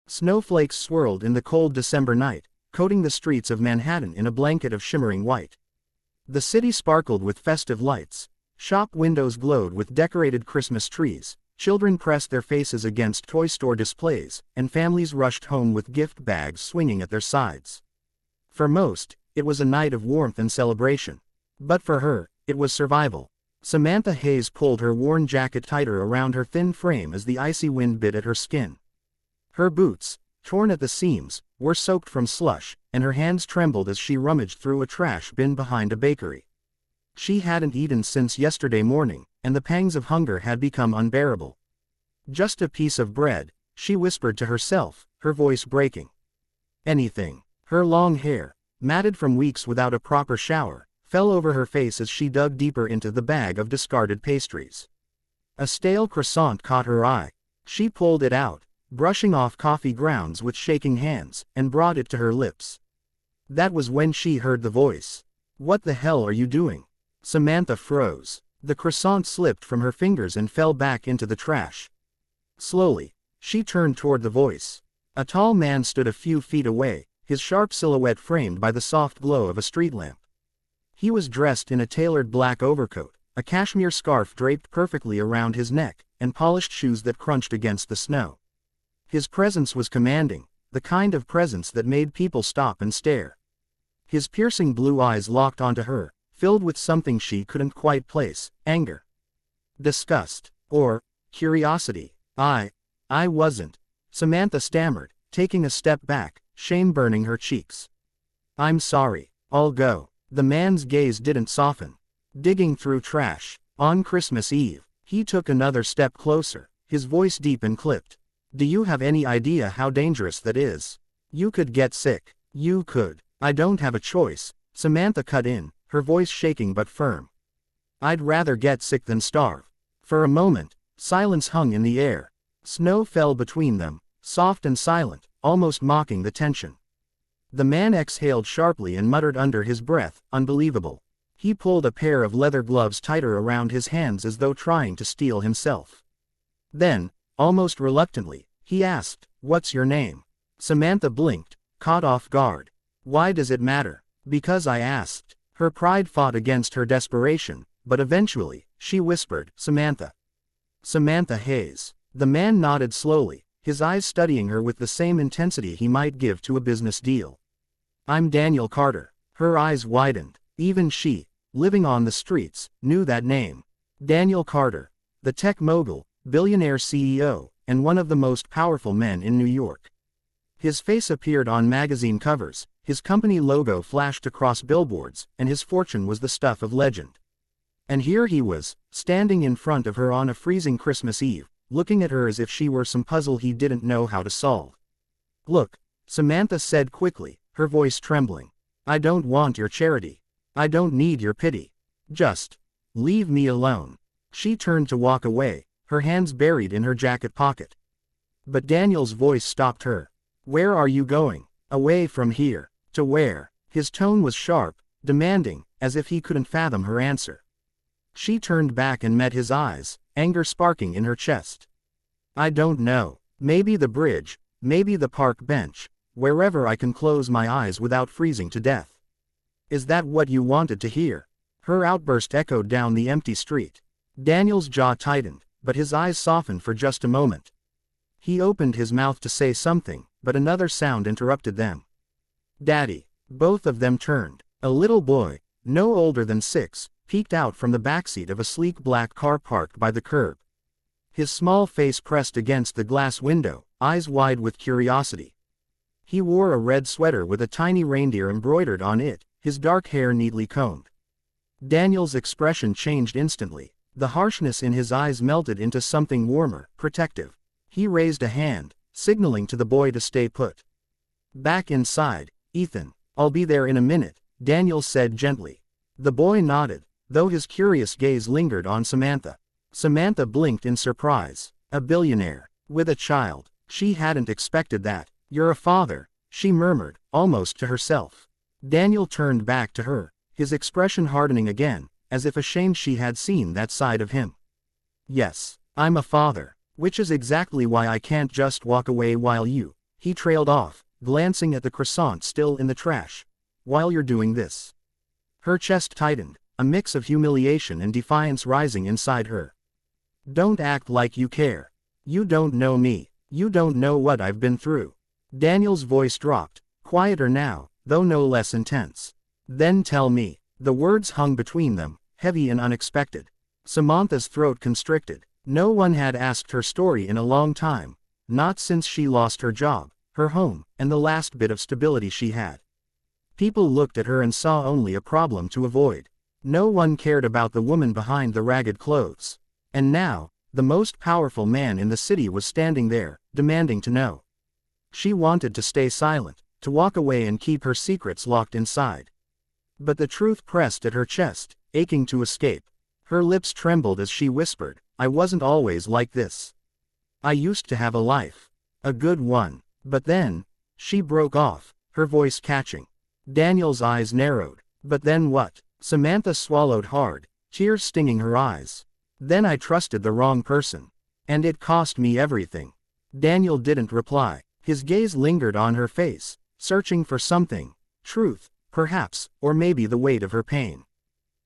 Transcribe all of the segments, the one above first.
Snowflakes swirled in the cold December night, coating the streets of Manhattan in a blanket of shimmering white. The city sparkled with festive lights. Shop windows glowed with decorated Christmas trees, children pressed their faces against toy store displays, and families rushed home with gift bags swinging at their sides. For most, it was a night of warmth and celebration. But for her, it was survival. Samantha Hayes pulled her worn jacket tighter around her thin frame as the icy wind bit at her skin. Her boots, torn at the seams, were soaked from slush, and her hands trembled as she rummaged through a trash bin behind a bakery. She hadn't eaten since yesterday morning, and the pangs of hunger had become unbearable. "Just a piece of bread," she whispered to herself, her voice breaking. Anything. Her long hair, matted from weeks without a proper shower, fell over her face as she dug deeper into the bag of discarded pastries. A stale croissant caught her eye. She pulled it out, brushing off coffee grounds with shaking hands, and brought it to her lips. That was when she heard the voice. "What the hell are you doing?" Samantha froze. The croissant slipped from her fingers and fell back into the trash. Slowly, she turned toward the voice. A tall man stood a few feet away, his sharp silhouette framed by the soft glow of a street lamp. He was dressed in a tailored black overcoat, a cashmere scarf draped perfectly around his neck, and polished shoes that crunched against the snow. His presence was commanding, the kind of presence that made people stop and stare. His piercing blue eyes locked onto her, filled with something she couldn't quite place: anger, disgust, or curiosity. I wasn't," Samantha stammered, taking a step back, shame burning her cheeks. "I'm sorry, I'll go." The man's gaze didn't soften. Digging through trash. On Christmas Eve, he took another step closer, his voice deep and clipped. "Do you have any idea how dangerous that is? You could get sick. You could." "I don't have a choice," Samantha cut in, her voice shaking but firm. "I'd rather get sick than starve." For a moment, silence hung in the air. Snow fell between them, soft and silent, almost mocking the tension. The man exhaled sharply and muttered under his breath, "Unbelievable." He pulled a pair of leather gloves tighter around his hands as though trying to steel himself. Then, almost reluctantly, he asked, "What's your name?" Samantha blinked, caught off guard. "Why does it matter?" "Because I asked." Her pride fought against her desperation, but eventually, she whispered, "Samantha." "Samantha Hayes." The man nodded slowly, his eyes studying her with the same intensity he might give to a business deal. "I'm Daniel Carter." Her eyes widened. Even she, living on the streets, knew that name. Daniel Carter, the tech mogul, billionaire CEO, and one of the most powerful men in New York. His face appeared on magazine covers, his company logo flashed across billboards, and his fortune was the stuff of legend. And here he was, standing in front of her on a freezing Christmas Eve, looking at her as if she were some puzzle he didn't know how to solve. "Look," Samantha said quickly, her voice trembling. "I don't want your charity. I don't need your pity. Just leave me alone." She turned to walk away, her hands buried in her jacket pocket. But Daniel's voice stopped her. "Where are you going?" "Away from here." "To where?" His tone was sharp, demanding, as if he couldn't fathom her answer. She turned back and met his eyes, anger sparking in her chest. "I don't know. Maybe the bridge, maybe the park bench, wherever I can close my eyes without freezing to death." "Is that what you wanted to hear?" Her outburst echoed down the empty street. Daniel's jaw tightened, but his eyes softened for just a moment. He opened his mouth to say something, but another sound interrupted them. "Daddy." Both of them turned. A little boy, no older than 6, peeked out from the backseat of a sleek black car parked by the curb. His small face pressed against the glass window, eyes wide with curiosity. He wore a red sweater with a tiny reindeer embroidered on it, his dark hair neatly combed. Daniel's expression changed instantly. The harshness in his eyes melted into something warmer, protective. He raised a hand, signaling to the boy to stay put. "Back inside, Ethan. I'll be there in a minute," Daniel said gently. The boy nodded, though his curious gaze lingered on Samantha. Samantha blinked in surprise. A billionaire. With a child. She hadn't expected that. "You're a father," she murmured, almost to herself. Daniel turned back to her, his expression hardening again, as if ashamed she had seen that side of him. "Yes, I'm a father, which is exactly why I can't just walk away while you." He trailed off, glancing at the croissant still in the trash. While you're doing this. Her chest tightened, a mix of humiliation and defiance rising inside her. Don't act like you care. You don't know me. You don't know what I've been through. Daniel's voice dropped, quieter now, though no less intense. Then tell me. The words hung between them, heavy and unexpected. Samantha's throat constricted. No one had asked her story in a long time, not since she lost her job, her home, and the last bit of stability she had. People looked at her and saw only a problem to avoid. No one cared about the woman behind the ragged clothes. And now, the most powerful man in the city was standing there, demanding to know. She wanted to stay silent, to walk away and keep her secrets locked inside. But the truth pressed at her chest, aching to escape. Her lips trembled as she whispered, I wasn't always like this. I used to have a life. A good one. But then, she broke off, her voice catching. Daniel's eyes narrowed. But then what? Samantha swallowed hard, tears stinging her eyes. Then I trusted the wrong person. And it cost me everything. Daniel didn't reply. His gaze lingered on her face, searching for something. Truth, perhaps, or maybe the weight of her pain.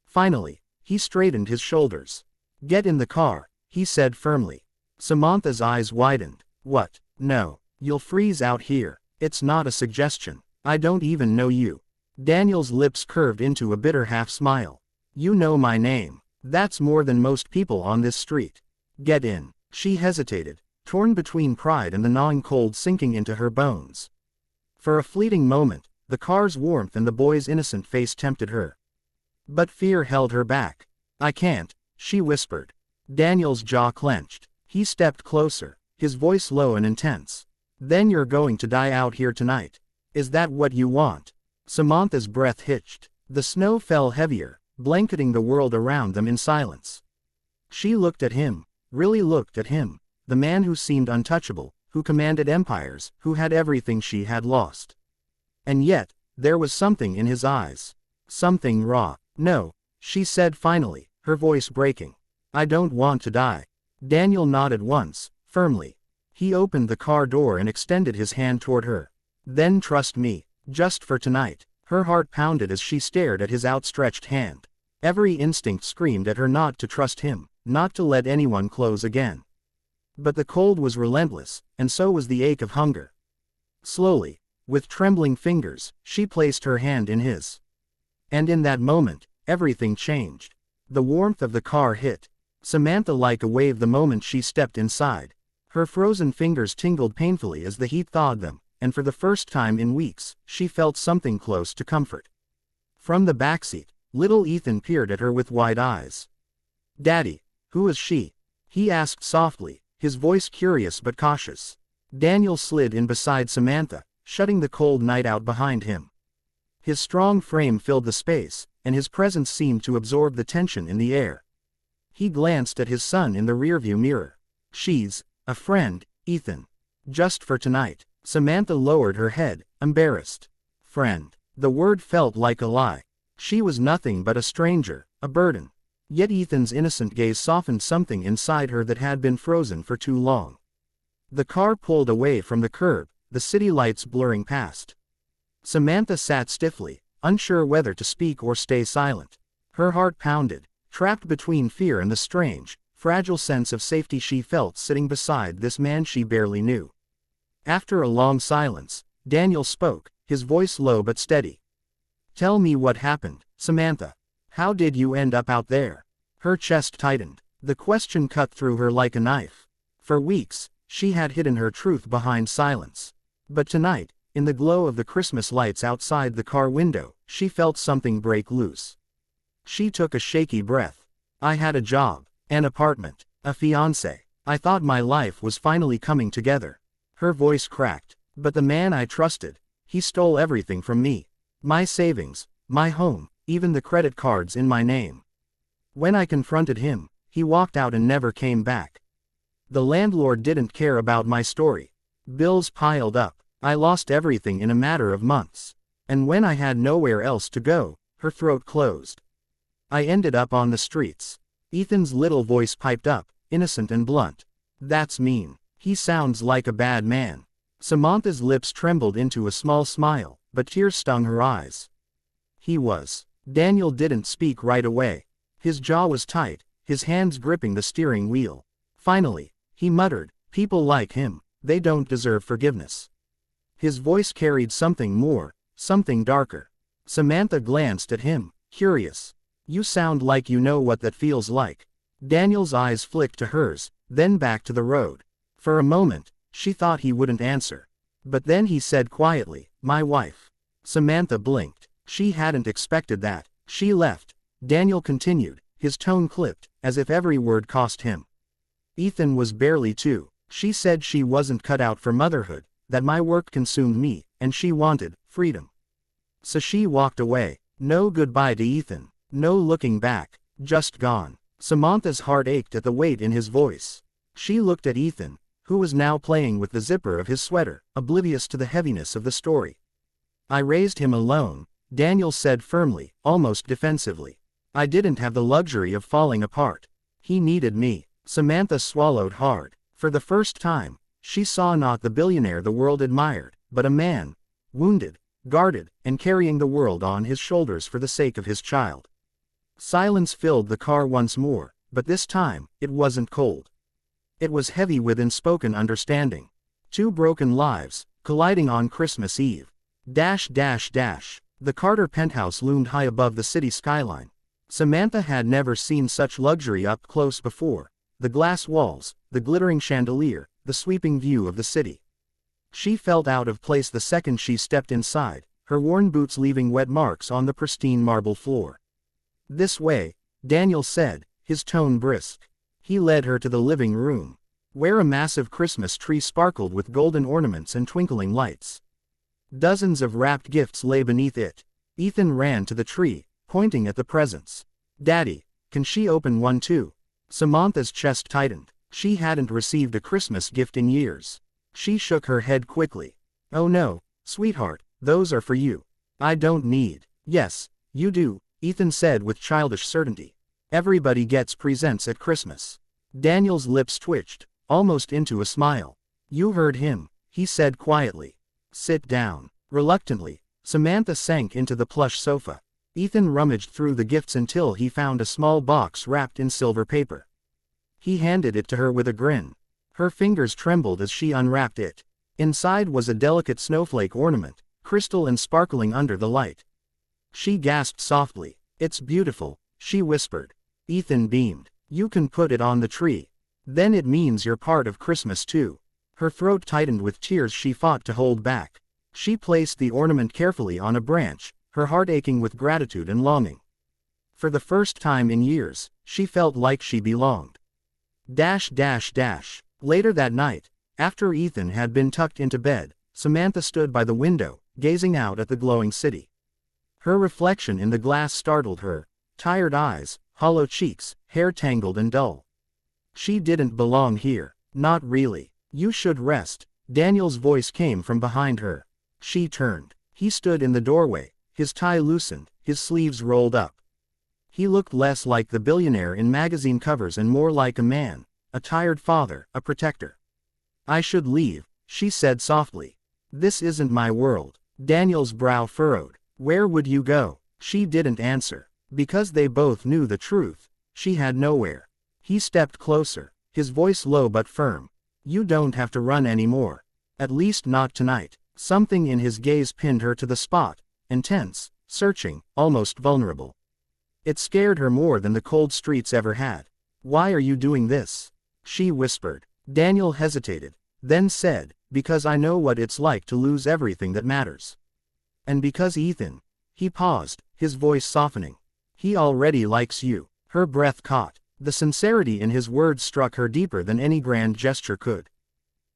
Finally, he straightened his shoulders. Get in the car, he said firmly. Samantha's eyes widened. What? No. You'll freeze out here. It's not a suggestion. I don't even know you. Daniel's lips curved into a bitter half-smile. You know my name. That's more than most people on this street. Get in. She hesitated, torn between pride and the gnawing cold sinking into her bones. For a fleeting moment, the car's warmth and the boy's innocent face tempted her. But fear held her back. I can't, she whispered. Daniel's jaw clenched. He stepped closer, his voice low and intense. Then you're going to die out here tonight. Is that what you want? Samantha's breath hitched. The snow fell heavier, blanketing the world around them in silence. She looked at him, really looked at him, the man who seemed untouchable, who commanded empires, who had everything she had lost. And yet, there was something in his eyes. Something raw. No, she said finally, her voice breaking. I don't want to die. Daniel nodded once, firmly. He opened the car door and extended his hand toward her. Then trust me, just for tonight. Her heart pounded as she stared at his outstretched hand. Every instinct screamed at her not to trust him, not to let anyone close again. But the cold was relentless, and so was the ache of hunger. Slowly, with trembling fingers, she placed her hand in his. And in that moment, everything changed. The warmth of the car hit Samantha like a wave the moment she stepped inside. Her frozen fingers tingled painfully as the heat thawed them, and for the first time in weeks, she felt something close to comfort. From the backseat, little Ethan peered at her with wide eyes. Daddy, who is she? He asked softly, his voice curious but cautious. Daniel slid in beside Samantha, shutting the cold night out behind him. His strong frame filled the space, and his presence seemed to absorb the tension in the air. He glanced at his son in the rearview mirror. She's a friend, Ethan. Just for tonight. Samantha lowered her head, embarrassed. Friend. The word felt like a lie. She was nothing but a stranger, a burden. Yet Ethan's innocent gaze softened something inside her that had been frozen for too long. The car pulled away from the curb, the city lights blurring past. Samantha sat stiffly, unsure whether to speak or stay silent. Her heart pounded, trapped between fear and the strange, fragile sense of safety she felt sitting beside this man she barely knew. After a long silence, Daniel spoke, his voice low but steady. Tell me what happened, Samantha. How did you end up out there? Her chest tightened. The question cut through her like a knife. For weeks, she had hidden her truth behind silence. But tonight, in the glow of the Christmas lights outside the car window, she felt something break loose. She took a shaky breath. I had a job, an apartment, a fiancé. I thought my life was finally coming together. Her voice cracked. But the man I trusted, he stole everything from me. My savings, my home, even the credit cards in my name. When I confronted him, he walked out and never came back. The landlord didn't care about my story. Bills piled up. I lost everything in a matter of months. And when I had nowhere else to go, her throat closed. I ended up on the streets. Ethan's little voice piped up, innocent and blunt. That's mean. He sounds like a bad man. Samantha's lips trembled into a small smile, but tears stung her eyes. He was. Daniel didn't speak right away. His jaw was tight, his hands gripping the steering wheel. Finally, he muttered, "People like him, they don't deserve forgiveness." His voice carried something more, something darker. Samantha glanced at him, curious. "You sound like you know what that feels like." Daniel's eyes flicked to hers, then back to the road. For a moment, she thought he wouldn't answer. But then he said quietly, "My wife." Samantha blinked. She hadn't expected that. "She left," Daniel continued, his tone clipped, as if every word cost him. "Ethan was barely 2. She said she wasn't cut out for motherhood, that my work consumed me, and she wanted freedom. So she walked away. No goodbye to Ethan. No looking back. Just gone." Samantha's heart ached at the weight in his voice. She looked at Ethan, who was now playing with the zipper of his sweater, oblivious to the heaviness of the story. "I raised him alone," Daniel said firmly, almost defensively. "I didn't have the luxury of falling apart. He needed me." Samantha swallowed hard. For the first time, she saw not the billionaire the world admired, but a man, wounded, guarded, and carrying the world on his shoulders for the sake of his child. Silence filled the car once more, but this time, it wasn't cold. It was heavy with unspoken understanding. 2 broken lives, colliding on Christmas Eve. The Carter penthouse loomed high above the city skyline. Samantha had never seen such luxury up close before. The glass walls, the glittering chandelier, the sweeping view of the city. She felt out of place the second she stepped inside, her worn boots leaving wet marks on the pristine marble floor. "This way," Daniel said, his tone brisk. He led her to the living room, where a massive Christmas tree sparkled with golden ornaments and twinkling lights. Dozens of wrapped gifts lay beneath it. Ethan ran to the tree, pointing at the presents. "Daddy, can she open one too?" Samantha's chest tightened. She hadn't received a Christmas gift in years. She shook her head quickly. "Oh no, sweetheart, those are for you. I don't need." "Yes, you do," Ethan said with childish certainty. "Everybody gets presents at Christmas." Daniel's lips twitched, almost into a smile. "You heard him," he said quietly. "Sit down." Reluctantly, Samantha sank into the plush sofa. Ethan rummaged through the gifts until he found a small box wrapped in silver paper. He handed it to her with a grin. Her fingers trembled as she unwrapped it. Inside was a delicate snowflake ornament, crystal and sparkling under the light. She gasped softly. "It's beautiful," she whispered. Ethan beamed. "You can put it on the tree. Then it means you're part of Christmas too." Her throat tightened with tears she fought to hold back. She placed the ornament carefully on a branch, her heart aching with gratitude and longing. For the first time in years, she felt like she belonged. Later that night, after Ethan had been tucked into bed, Samantha stood by the window, gazing out at the glowing city. Her reflection in the glass startled her. Tired eyes, hollow cheeks, hair tangled and dull. She didn't belong here. Not really. "You should rest." Daniel's voice came from behind her. She turned. He stood in the doorway, his tie loosened, his sleeves rolled up. He looked less like the billionaire in magazine covers and more like a man, a tired father, a protector. "I should leave," she said softly. "This isn't my world." Daniel's brow furrowed. "Where would you go?" She didn't answer. Because they both knew the truth, she had nowhere. He stepped closer, his voice low but firm. "You don't have to run anymore. At least not tonight." Something in his gaze pinned her to the spot, intense, searching, almost vulnerable. It scared her more than the cold streets ever had. "Why are you doing this?" she whispered. Daniel hesitated, then said, "Because I know what it's like to lose everything that matters. And because Ethan." He paused, his voice softening. "He already likes you." Her breath caught. The sincerity in his words struck her deeper than any grand gesture could.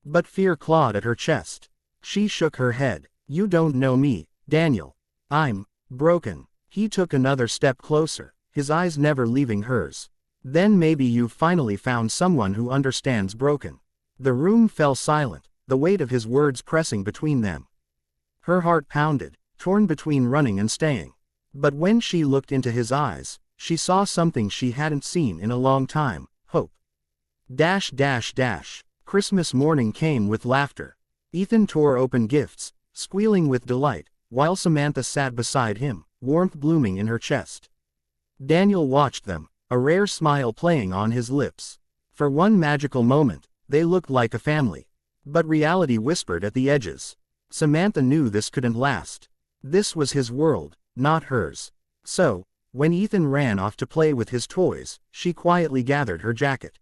But fear clawed at her chest. She shook her head. "You don't know me, Daniel. I'm broken." He took another step closer, his eyes never leaving hers. "Then maybe you've finally found someone who understands broken." The room fell silent, the weight of his words pressing between them. Her heart pounded, torn between running and staying. But when she looked into his eyes, she saw something she hadn't seen in a long time: hope. Christmas morning came with laughter. Ethan tore open gifts, squealing with delight, while Samantha sat beside him, warmth blooming in her chest. Daniel watched them, a rare smile playing on his lips. For one magical moment, they looked like a family. But reality whispered at the edges. Samantha knew this couldn't last. This was his world, not hers. So, when Ethan ran off to play with his toys, she quietly gathered her jacket.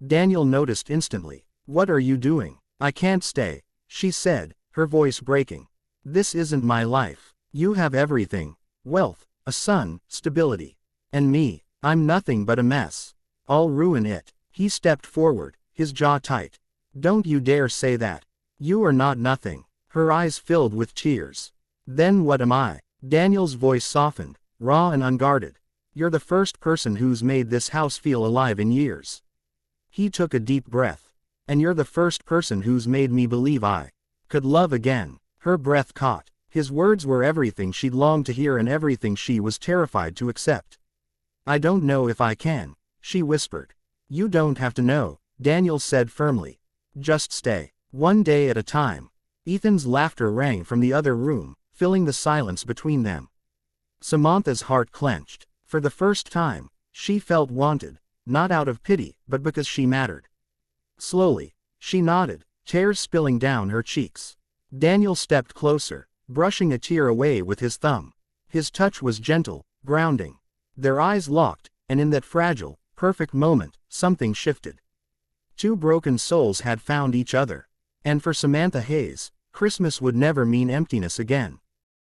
Daniel noticed instantly. "What are you doing? I can't stay," she said, her voice breaking. "This isn't my life. You have everything. Wealth, a son, stability. And me, I'm nothing but a mess. I'll ruin it." He stepped forward, his jaw tight. "Don't you dare say that. You are not nothing." Her eyes filled with tears. "Then what am I?" Daniel's voice softened, raw and unguarded. "You're the first person who's made this house feel alive in years." He took a deep breath. "And you're the first person who's made me believe I could love again." Her breath caught. His words were everything she'd longed to hear and everything she was terrified to accept. "I don't know if I can," she whispered. "You don't have to know," Daniel said firmly. "Just stay. One day at a time." Ethan's laughter rang from the other room, filling the silence between them. Samantha's heart clenched. For the first time, she felt wanted, not out of pity, but because she mattered. Slowly, she nodded, tears spilling down her cheeks. Daniel stepped closer, brushing a tear away with his thumb. His touch was gentle, grounding. Their eyes locked, and in that fragile, perfect moment, something shifted. Two broken souls had found each other. And for Samantha Hayes, Christmas would never mean emptiness again.